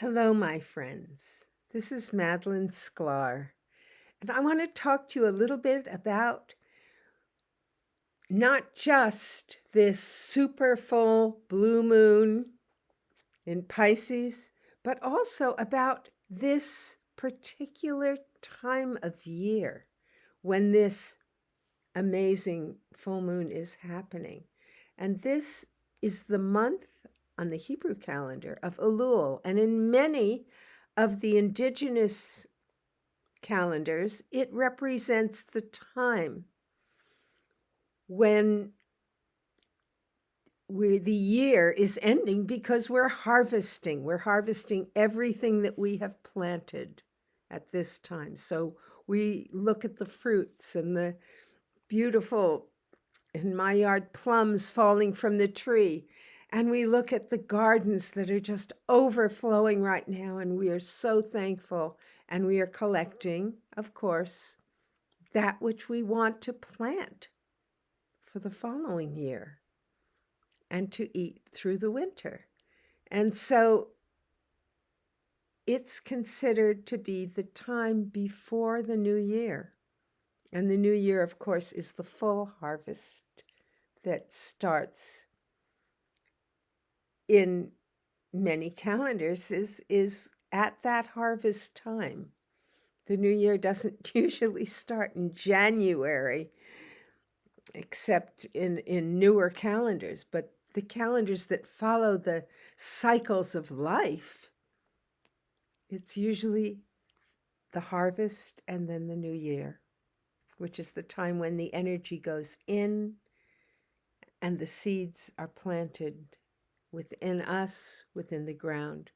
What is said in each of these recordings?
Hello, my friends. This is Madeleine Sklar, and I want to talk to you a little bit about not just this super full blue moon in Pices, but also about this particular time of year when this amazing full moon is happening. And this is the month on the Hebrew calendar of Elul. And in many of the indigenous calendars, it represents the time when the year is ending because we're harvesting. We're harvesting everything that we have planted at this time. So we look at the fruits and the beautiful, in my yard, plums falling from the tree. And we look at the gardens that are just overflowing right now, and we are so thankful. And we are collecting, of course, that which we want to plant for the following year and to eat through the winter. And so it's considered to be the time before the new year. And the new year, of course, is the full harvest that starts in many calendars is at that harvest time. The new year doesn't usually start in January, except in newer calendars, but the calendars that follow the cycles of life, it's usually the harvest and then the new year, which is the time when the energy goes in and the seeds are planted within us, within the ground,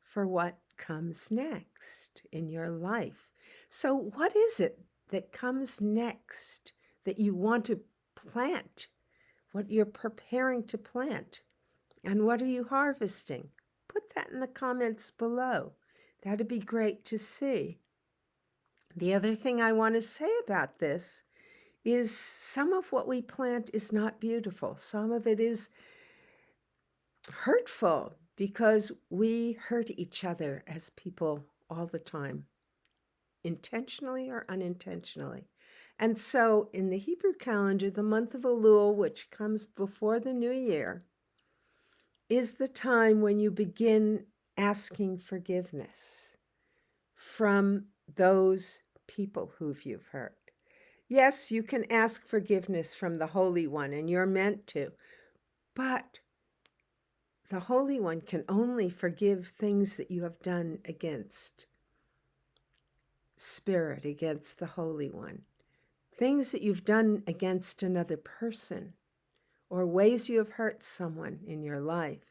for what comes next in your life. So what is it that comes next that you want to plant? What you're preparing to plant? And what are you harvesting? Put that in the comments below. That'd be great to see. The other thing I want to say about this is some of what we plant is not beautiful. Some of it is hurtful because we hurt each other as people all the time, intentionally or unintentionally. And so in the Hebrew calendar, the month of Elul, which comes before the new year, is the time when you begin asking forgiveness from those people who you've hurt. Yes, you can ask forgiveness from the Holy One, and you're meant to, but the Holy One can only forgive things that you have done against Spirit, against the Holy One. Things that you've done against another person, or ways you have hurt someone in your life.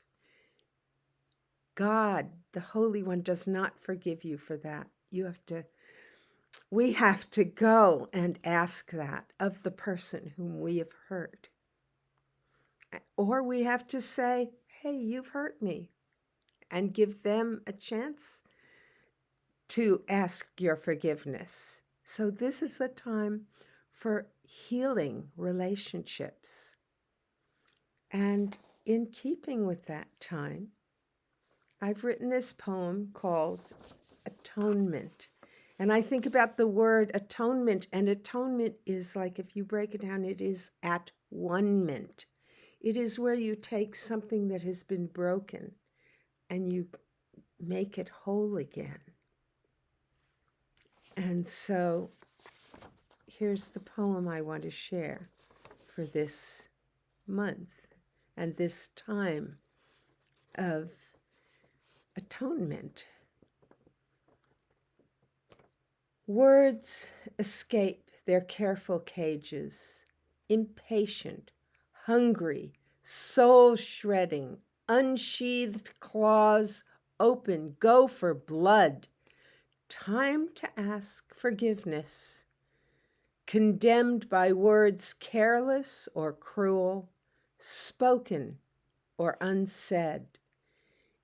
God, the Holy One, does not forgive you for that. We have to go and ask that of the person whom we have hurt. Or we have to say, hey, you've hurt me, and give them a chance to ask your forgiveness. So this is the time for healing relationships. And in keeping with that time, I've written this poem called Atonement. And I think about the word atonement, and atonement is like, if you break it down, it is at one-ment. It is where you take something that has been broken and you make it whole again. And so here's the poem I want to share for this month and this time of atonement. Words escape their careful cages, impatient, hungry, soul-shredding, unsheathed claws open, go for blood. Time to ask forgiveness. Condemned by words careless or cruel, spoken or unsaid.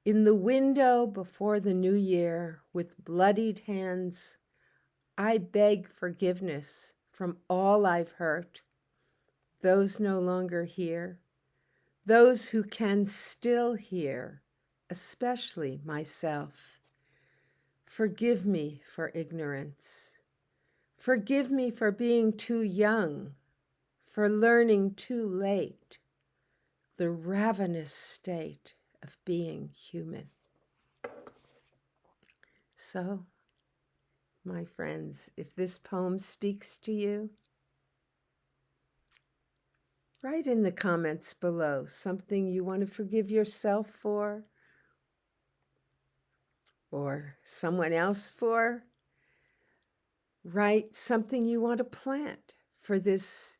In the window before the new year, with bloodied hands, I beg forgiveness from all I've hurt, those no longer here, those who can still hear, especially myself. Forgive me for ignorance. Forgive me for being too young, for learning too late, the ravenous state of being human. So, my friends, if this poem speaks to you, write in the comments below something you want to forgive yourself for or someone else for. Write something you want to plant for this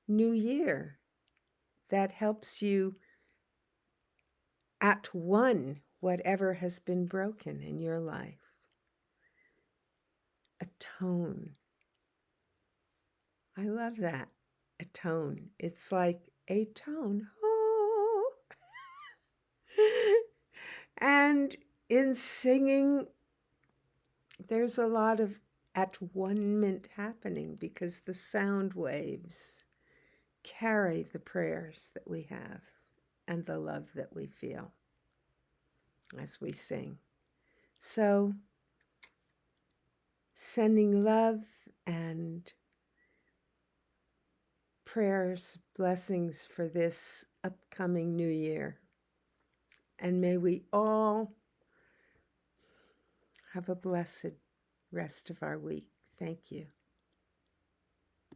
new year that helps you at one whatever has been broken in your life. Atone. I love that. Atone. It's like a tone. Oh. And in singing, there's a lot of at-one-ment happening because the sound waves carry the prayers that we have and the love that we feel as we sing. So, sending love and prayers, blessings for this upcoming new year. And may we all have a blessed rest of our week. Thank you.